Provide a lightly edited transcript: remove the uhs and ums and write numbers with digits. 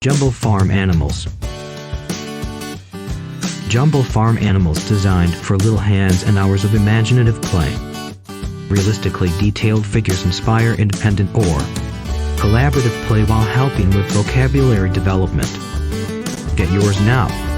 Jumbo Farm Animals. Jumbo Farm Animals designed for little hands and hours of imaginative play. Realistically detailed figures inspire independent or collaborative play while helping with vocabulary development. Get yours now.